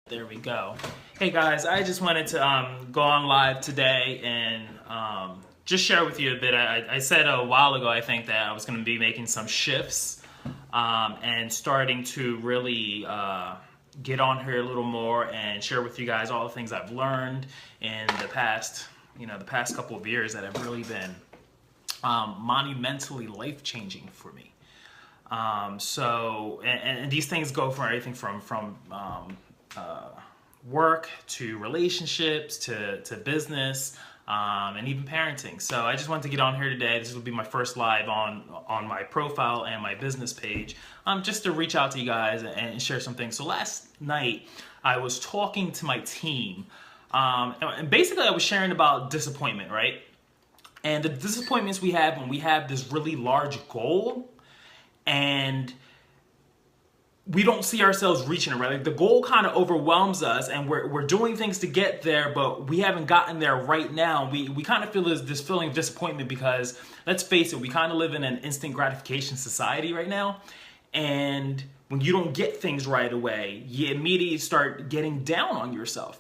There we go. Hey guys, I just wanted to go on live today and just share with you a bit. I said a while ago, I think, that I was going to be making some shifts and starting to really get on here a little more and share with you guys all the things I've learned in the past, the past couple of years that have really been monumentally life-changing for me. And these things go for everything from work to relationships to business and even parenting. So I just wanted to get on here today. This will be my first live on my profile and my business page, just to reach out to you guys and share some things. So last night I was talking to my team, and basically I was sharing about disappointment, right? And the disappointments we have when we have this really large goal and we don't see ourselves reaching it, right? Like the goal kind of overwhelms us and we're doing things to get there, but we haven't gotten there right now. We kind of feel this feeling of disappointment because, let's face it, we kind of live in an instant gratification society right now. And when you don't get things right away, you immediately start getting down on yourself.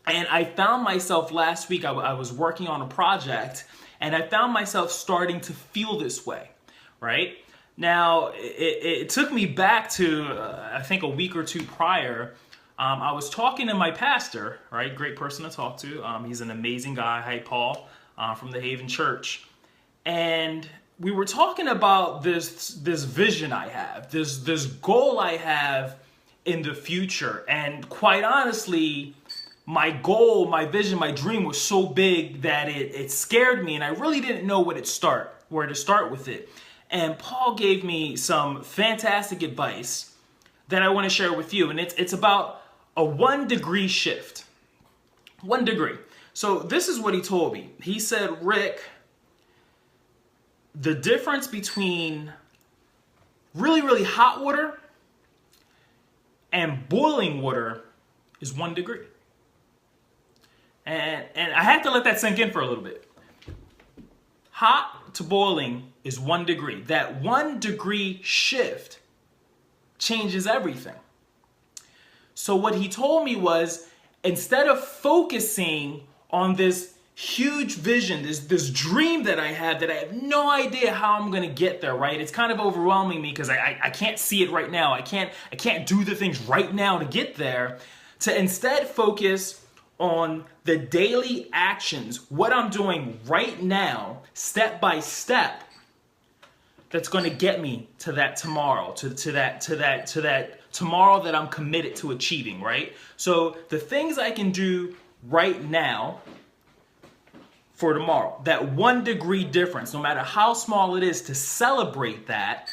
And I found myself last week, I was working on a project and I found myself starting to feel this way, right? Now, it took me back to, I think, a week or two prior. I was talking to my pastor, right? Great person to talk to. He's an amazing guy. Hi, Paul, from the Haven Church. And we were talking about this vision I have, this goal I have in the future. And quite honestly, my goal, my vision, my dream was so big that it scared me. And I really didn't know where to start with it. And Paul gave me some fantastic advice that I want to share with you. And it's about a 1 degree shift. 1 degree. So this is what he told me. He said, Rick, the difference between really, really hot water and boiling water is 1 degree. And I had to let that sink in for a little bit. Hot to boiling is 1 degree. That 1 degree shift changes everything. So what he told me was, instead of focusing on this huge vision, this dream that I have no idea how I'm going to get there, right? It's kind of overwhelming me because I can't see it right now. I can't do the things right now to get there. To instead focus on the daily actions, what I'm doing right now, step by step, that's going to get me to that tomorrow, to that tomorrow that I'm committed to achieving, right? So the things I can do right now for tomorrow, that 1 degree difference, no matter how small it is, to celebrate that,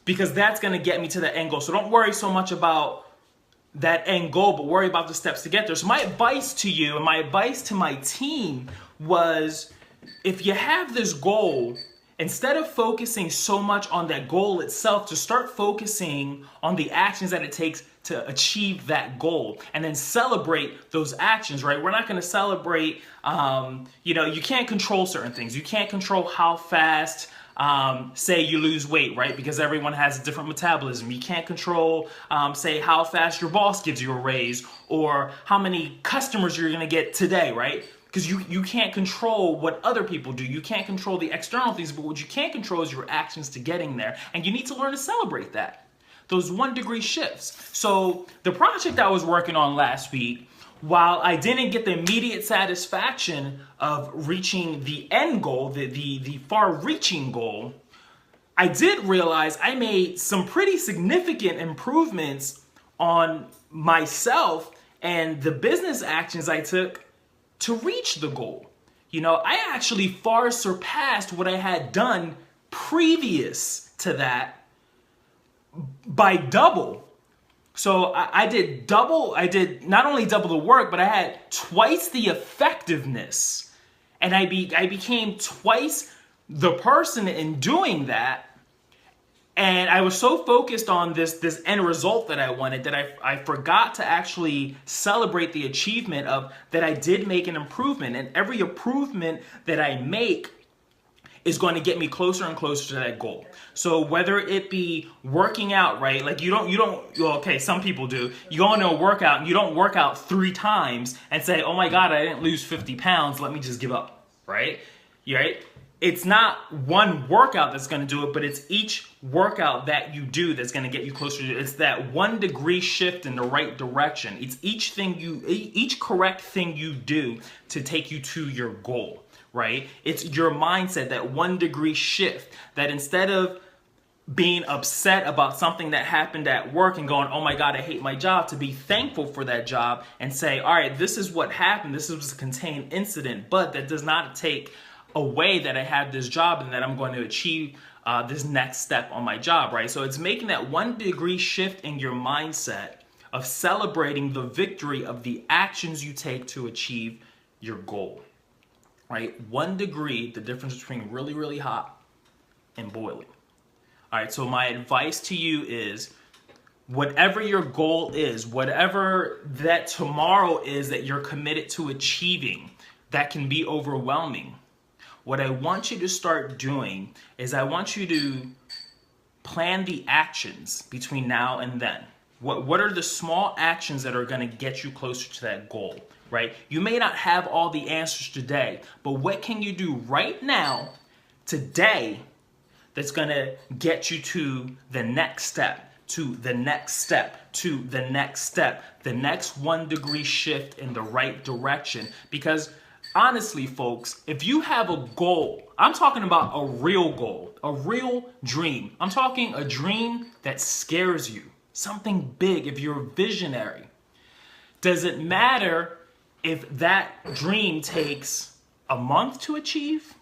because that's going to get me to the end goal. So don't worry so much about that end goal, but worry about the steps to get there. So my advice to you and my advice to my team was, if you have this goal, instead of focusing so much on that goal itself, to start focusing on the actions that it takes to achieve that goal, and then celebrate those actions, right? We're not going to celebrate, you can't control certain things. You can't control how fast, say, you lose weight, right? Because everyone has a different metabolism. You can't control, say, how fast your boss gives you a raise or how many customers you're going to get today, right? Because you can't control what other people do. You can't control the external things, but what you can control is your actions to getting there. And you need to learn to celebrate that, those 1 degree shifts. So the project I was working on last week, while I didn't get the immediate satisfaction of reaching the end goal, the far-reaching goal, I did realize I made some pretty significant improvements on myself and the business actions I took to reach the goal. I actually far surpassed what I had done previous to that by double. So I did not only double the work, but I had twice the effectiveness. And I became twice the person in doing that. And I was so focused on this end result that I wanted that I forgot to actually celebrate the achievement of that I did make an improvement. And every improvement that I make is going to get me closer and closer to that goal. So whether it be working out, right? Like okay, some people do. You go into a workout and you don't work out 3 times and say, oh my God, I didn't lose 50 pounds. Let me just give up, right? Right? It's not one workout that's going to do it, but it's each workout that you do that's going to get you closer to it. It's that 1 degree shift in the right direction. It's each correct thing you do to take you to your goal, right? It's your mindset, that 1 degree shift, that instead of being upset about something that happened at work and going, oh my God, I hate my job, to be thankful for that job and say, all right, this is what happened. This was a contained incident, but that does not take away that I have this job and that I'm going to achieve this next step on my job, right? So it's making that 1 degree shift in your mindset of celebrating the victory of the actions you take to achieve your goal, right? 1 degree, the difference between really, really hot and boiling. All right, so my advice to you is, whatever your goal is, whatever that tomorrow is that you're committed to achieving, that can be overwhelming. What I want you to start doing is I want you to plan the actions between now and then. What are the small actions that are going to get you closer to that goal, right? You may not have all the answers today, but what can you do right now, today, that's going to get you to the next step, to the next step, to the next step, the next 1 degree shift in the right direction? Because honestly, folks, if you have a goal, I'm talking about a real goal, a real dream. I'm talking a dream that scares you, something big. If you're a visionary, does it matter if that dream takes a month to achieve,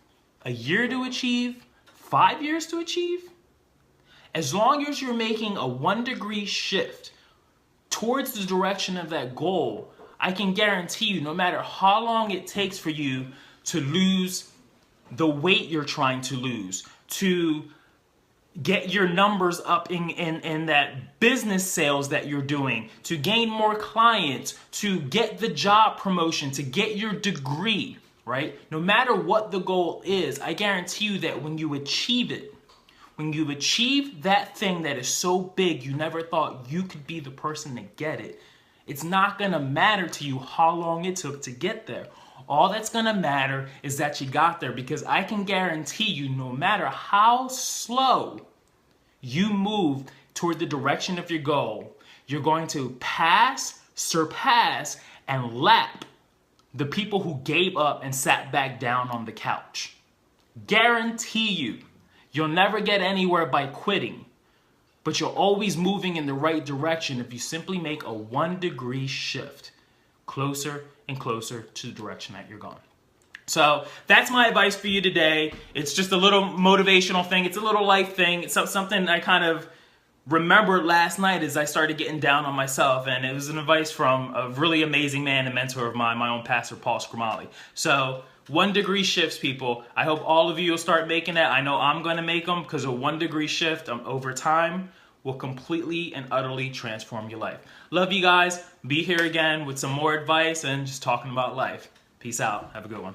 a year to achieve, 5 years to achieve? As long as you're making a 1 degree shift towards the direction of that goal, I can guarantee you, no matter how long it takes for you to lose the weight you're trying to lose, to get your numbers up in that business sales that you're doing, to gain more clients, to get the job promotion, to get your degree, right? No matter what the goal is, I guarantee you that when you achieve it, when you achieve that thing that is so big you never thought you could be the person to get it, it's not going to matter to you how long it took to get there. All that's going to matter is that you got there, because I can guarantee you, no matter how slow you move toward the direction of your goal, you're going to pass, surpass, and lap the people who gave up and sat back down on the couch. Guarantee you, you'll never get anywhere by quitting. But you're always moving in the right direction if you simply make a 1 degree shift closer and closer to the direction that you're going. So that's my advice for you today. It's just a little motivational thing. It's a little life thing. It's something I kind of remembered last night as I started getting down on myself. And it was an advice from a really amazing man and mentor of mine, my own pastor, Paul Scramali. So 1 degree shifts, people. I hope all of you will start making that. I know I'm going to make them, because a 1 degree shift over time will completely and utterly transform your life. Love you guys. Be here again with some more advice and just talking about life. Peace out. Have a good one.